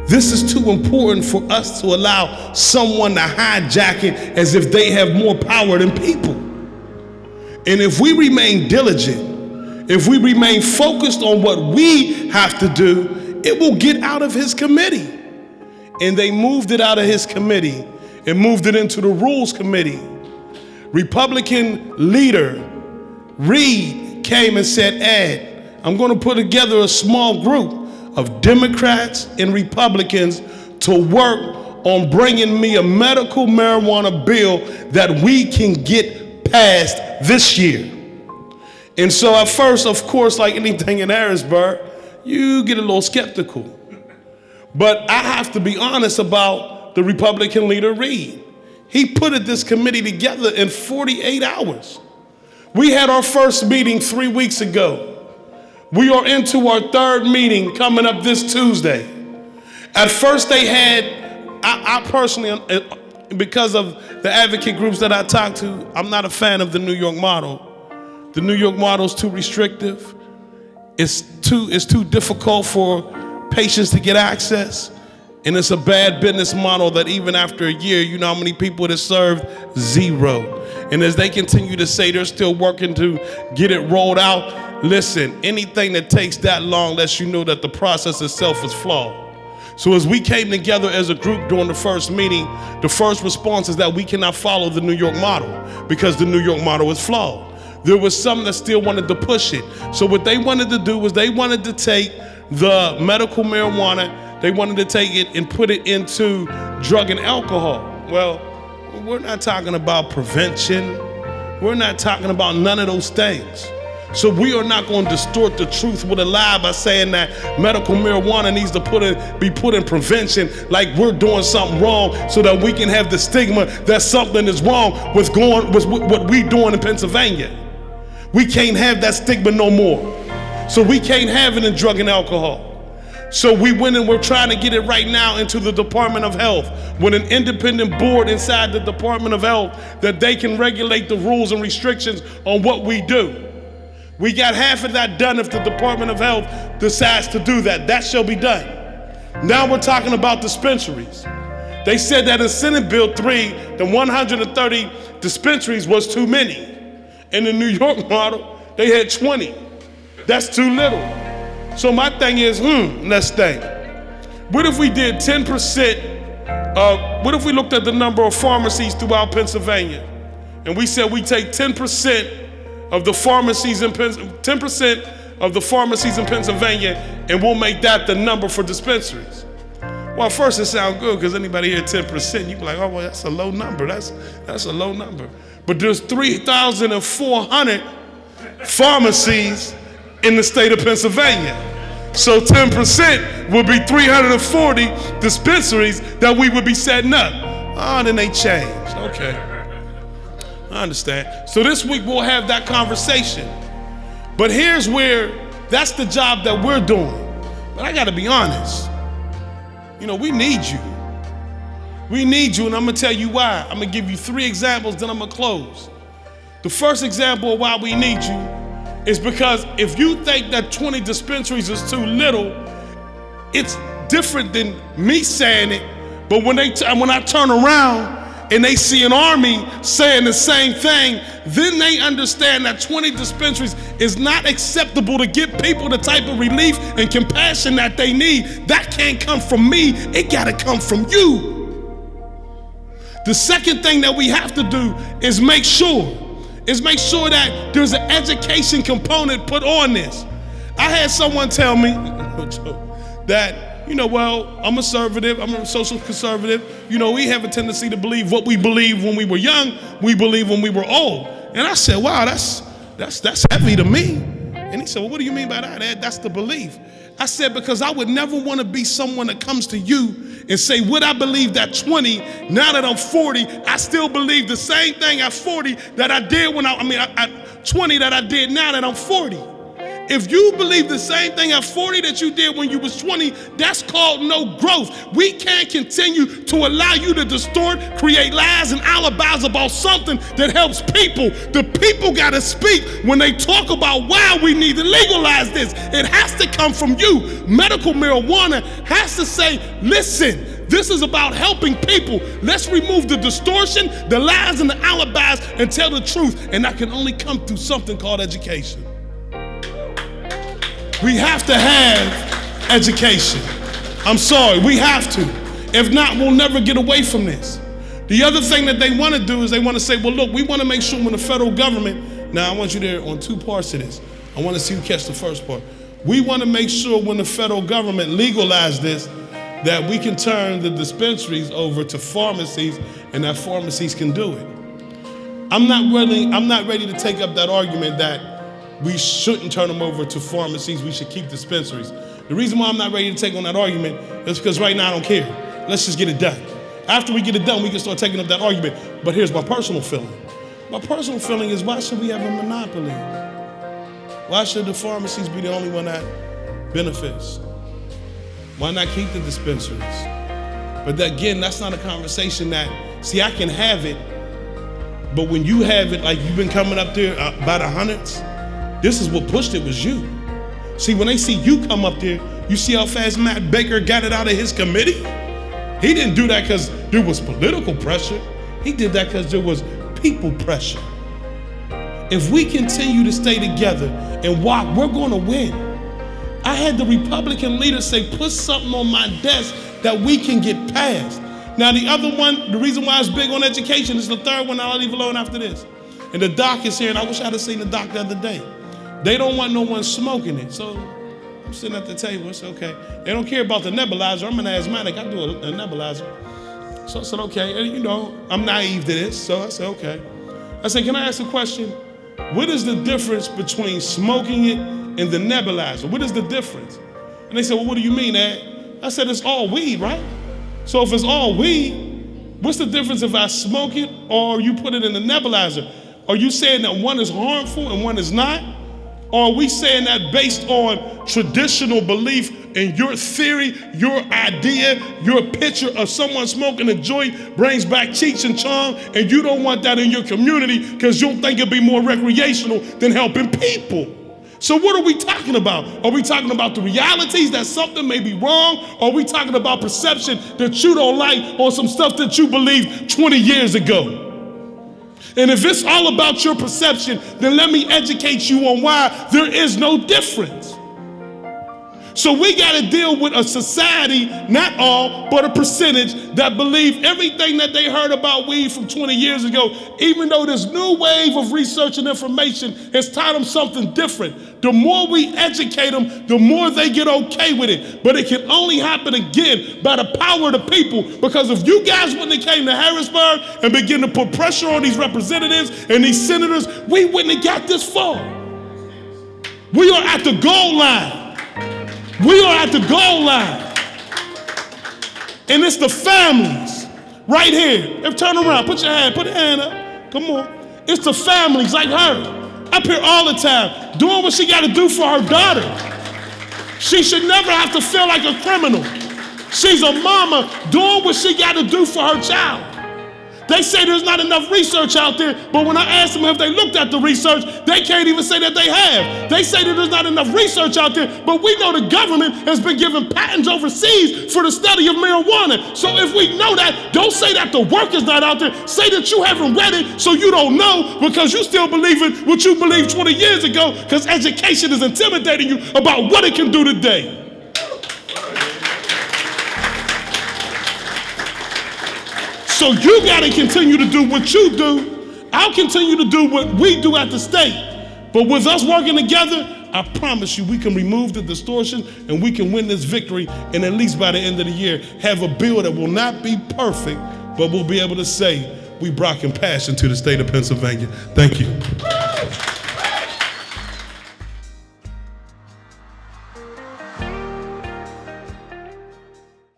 This is too important for us to allow someone to hijack it as if they have more power than people. And if we remain diligent, if we remain focused on what we have to do, it will get out of his committee. And they moved it out of his committee and moved it into the Rules Committee. Republican leader Reid came and said, Ed, I'm going to put together a small group of Democrats and Republicans to work on bringing me a medical marijuana bill that we can get passed this year. And so at first, of course, like anything in Harrisburg, you get a little skeptical. But I have to be honest about the Republican leader, Reid. He put this committee together in 48 hours. We had our first meeting 3 weeks ago. We are into our third meeting coming up this Tuesday. At first they had, I personally, because of the advocate groups that I talked to, I'm not a fan of the New York model. The New York model is too restrictive. It's too difficult for patients to get access. And it's a bad business model that even after a year, you know how many people it has served? 0. And as they continue to say they're still working to get it rolled out, listen, anything that takes that long lets you know that the process itself is flawed. So as we came together as a group during the first meeting, the first response is that we cannot follow the New York model because the New York model is flawed. There was some that still wanted to push it. So what they wanted to do was they wanted to take the medical marijuana, they wanted to take it and put it into drug and alcohol. Well, we're not talking about prevention. We're not talking about none of those things. So we are not going to distort the truth with a lie by saying that medical marijuana needs to be put in prevention like we're doing something wrong so that we can have the stigma that something is wrong with what we doing in Pennsylvania. We can't have that stigma no more. So we can't have it in drug and alcohol. So we went and we're trying to get it right now into the Department of Health with an independent board inside the Department of Health that they can regulate the rules and restrictions on what we do. We got half of that done if the Department of Health decides to do that. That shall be done. Now we're talking about dispensaries. They said that in Senate Bill 3, the 130 dispensaries was too many. In the New York model, they had 20. That's too little. So my thing is, let's think. What if we did 10%, what if we looked at the number of pharmacies throughout Pennsylvania and we said we take 10% of the pharmacies in 10% of the pharmacies in Pennsylvania and we'll make that the number for dispensaries. Well, at first it sounds good because anybody here 10%, you be like, oh, well, that's a low number. That's a low number. But there's 3,400 pharmacies in the state of Pennsylvania. So 10% would be 340 dispensaries that we would be setting up. Oh, then they changed. Okay. I understand. So this week we'll have that conversation. But here's where that's the job that we're doing. But I gotta be honest. You know, we need you. We need you, and I'm gonna tell you why. I'm gonna give you 3 examples, then I'm gonna close. The first example of why we need you is because if you think that 20 dispensaries is too little, it's different than me saying it. But when I turn around and they see an army saying the same thing, then they understand that 20 dispensaries is not acceptable to give people the type of relief and compassion that they need. That can't come from me, it gotta come from you. The second thing that we have to do is make sure that there's an education component put on this. I had someone tell me that, you know, well, I'm a conservative, I'm a social conservative. You know, we have a tendency to believe what we believed when we were young, we believe when we were old. And I said, wow, that's heavy to me. And he said, well, what do you mean by that, Ed? That's the belief. I said, because I would never want to be someone that comes to you and say, what I believed at 20, now that I'm 40, I still believe the same thing at 40 that I did at 20 that I did now that I'm 40. If you believe the same thing at 40 that you did when you was 20, that's called no growth. We can't continue to allow you to distort, create lies and alibis about something that helps people. The people got to speak when they talk about why we need to legalize this. It has to come from you. Medical marijuana has to say, listen, this is about helping people. Let's remove the distortion, the lies, and the alibis and tell the truth. And that can only come through something called education. We have to have education. I'm sorry, we have to. If not, we'll never get away from this. The other thing that they want to do is they want to say, well, look, we want to make sure when the federal government, now I want you there on two parts of this. I want to see you catch the first part. We want to make sure when the federal government legalizes this, that we can turn the dispensaries over to pharmacies and that pharmacies can do it. I'm not ready to take up that argument that we shouldn't turn them over to pharmacies, we should keep dispensaries. The reason why I'm not ready to take on that argument is because right now I don't care. Let's just get it done. After we get it done, we can start taking up that argument. But here's my personal feeling. My personal feeling is, why should we have a monopoly? Why should the pharmacies be the only one that benefits? Why not keep the dispensaries? But again, that's not a conversation that, see, I can have it, but when you have it, like you've been coming up there by the hundreds, this is what pushed it, was you. See, when they see you come up there, you see how fast Matt Baker got it out of his committee? He didn't do that because there was political pressure. He did that because there was people pressure. If we continue to stay together and walk, we're going to win. I had the Republican leaders say, put something on my desk that we can get past. Now the other one, the reason why it's big on education is the third one I'll leave alone after this. And the doc is here, and I wish I had seen the doc the other day. They don't want no one smoking it. So I'm sitting at the table, it's okay. They don't care about the nebulizer. I'm an asthmatic, I do a nebulizer. So I said, okay, and you know, I'm naive to this, so I said, okay. I said, can I ask a question? What is the difference between smoking it and the nebulizer? What is the difference? And they said, well, what do you mean, Ed? I said, it's all weed, right? So if it's all weed, what's the difference if I smoke it or you put it in the nebulizer? Are you saying that one is harmful and one is not? Or are we saying that based on traditional belief and your theory, your idea, your picture of someone smoking a joint brings back Cheech and Chong, and you don't want that in your community because you don't think it'd be more recreational than helping people? So what are we talking about? Are we talking about the realities that something may be wrong? Or are we talking about perception that you don't like or some stuff that you believed 20 years ago? And if it's all about your perception, then let me educate you on why there is no difference. So we got to deal with a society, not all, but a percentage that believe everything that they heard about weed from 20 years ago, even though this new wave of research and information has taught them something different. The more we educate them, the more they get okay with it. But it can only happen again by the power of the people. Because if you guys wouldn't have came to Harrisburg and begin to put pressure on these representatives and these senators, we wouldn't have got this far. We are at the goal line. We are at the goal line. And it's the families right here. If turn around, put your hand up. Come on. It's the families like her, up here all the time, doing what she got to do for her daughter. She should never have to feel like a criminal. She's a mama doing what she got to do for her child. They say there's not enough research out there, but when I ask them if they looked at the research, they can't even say that they have. They say that there's not enough research out there, but we know the government has been giving patents overseas for the study of marijuana. So if we know that, don't say that the work is not out there. Say that you haven't read it, so you don't know, because you still believe in what you believed 20 years ago, because education is intimidating you about what it can do today. So you got to continue to do what you do. I'll continue to do what we do at the state. But with us working together, I promise you we can remove the distortion and we can win this victory, and at least by the end of the year have a bill that will not be perfect, but we'll be able to say we brought compassion to the state of Pennsylvania. Thank you.